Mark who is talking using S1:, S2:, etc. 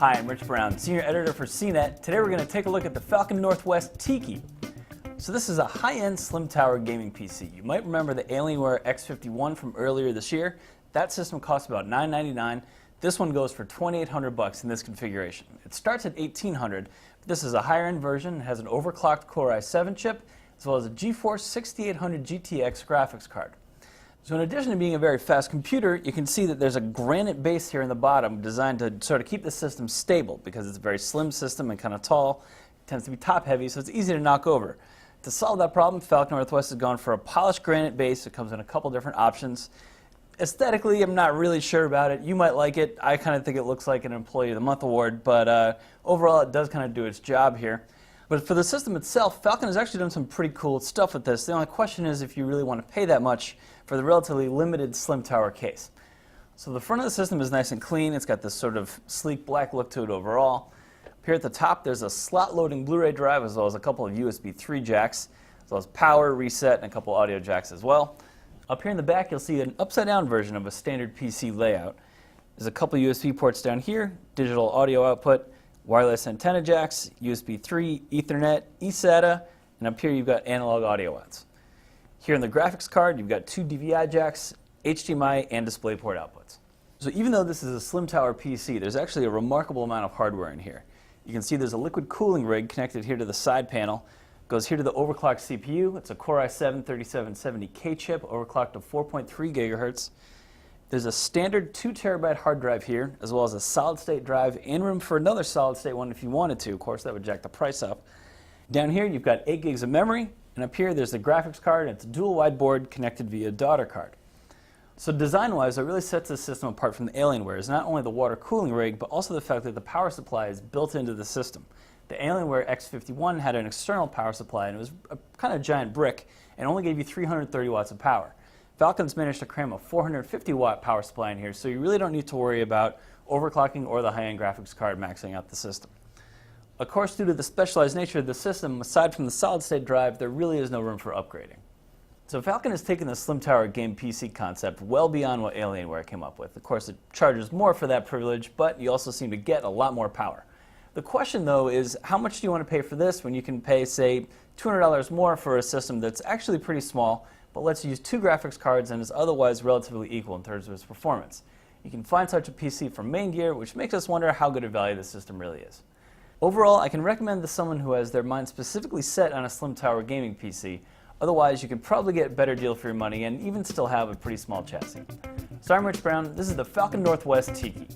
S1: Hi, I'm Rich Brown, Senior Editor for CNET. Today we're going to take a look at the Falcon NorthWest Tiki. So this is a high-end slim tower gaming PC. You might remember the Alienware X51 from earlier this year. That system cost about $999. This one goes for $2,800 in this configuration. It starts at $1,800. This is a higher-end version. It has an overclocked Core i7 chip, as well as a GeForce 6800 GTX graphics card. So in addition to being a very fast computer, you can see that there's a granite base here in the bottom designed to sort of keep the system stable because it's a very slim system and kind of tall. It tends to be top heavy, so it's easy to knock over. To solve that problem, Falcon NorthWest has gone for a polished granite base. It comes in a couple different options. Aesthetically, I'm not really sure about it. You might like it. I kind of think it looks like an Employee of the Month award, but overall it does kind of do its job here. But for the system itself, Falcon has actually done some pretty cool stuff with this. The only question is if you really want to pay that much for the relatively limited slim tower case. So the front of the system is nice and clean. It's got this sort of sleek black look to it overall. Up here at the top, there's a slot loading Blu-ray drive as well as a couple of USB 3 jacks, as well as power, reset, and a couple audio jacks as well. Up here in the back, you'll see an upside-down version of a standard PC layout. There's a couple USB ports down here, digital audio output, wireless antenna jacks, USB 3, Ethernet, eSATA, and up here you've got analog audio outs. Here in the graphics card, you've got two DVI jacks, HDMI, and DisplayPort outputs. So even though this is a slim tower PC, there's actually a remarkable amount of hardware in here. You can see there's a liquid cooling rig connected here to the side panel. Goes here to the overclocked CPU. It's a Core i7 3770K chip, overclocked to 4.3 gigahertz. There's a standard 2 terabyte hard drive here, as well as a solid-state drive and room for another solid-state one if you wanted to. Of course, that would jack the price up. Down here, you've got 8 gigs of memory, and up here, there's the graphics card, and it's a dual-wide board connected via daughter card. So design-wise, what really sets this system apart from the Alienware is not only the water cooling rig, but also the fact that the power supply is built into the system. The Alienware X51 had an external power supply, and it was a kind of giant brick, and only gave you 330 watts of power. Falcon's managed to cram a 450 watt power supply in here, so you really don't need to worry about overclocking or the high-end graphics card maxing out the system. Of course, due to the specialized nature of the system, aside from the solid-state drive, there really is no room for upgrading. So Falcon has taken the slim tower game PC concept well beyond what Alienware came up with. Of course, it charges more for that privilege, but you also seem to get a lot more power. The question, though, is how much do you want to pay for this when you can pay, say, $200 more for a system that's actually pretty small, but lets you use 2 graphics cards and is otherwise relatively equal in terms of its performance. You can find such a PC from Main Gear, which makes us wonder how good a value the system really is. Overall, I can recommend this to someone who has their mind specifically set on a slim tower gaming PC. Otherwise, you could probably get a better deal for your money and even still have a pretty small chassis. So I'm Rich Brown. This is the Falcon NorthWest Tiki.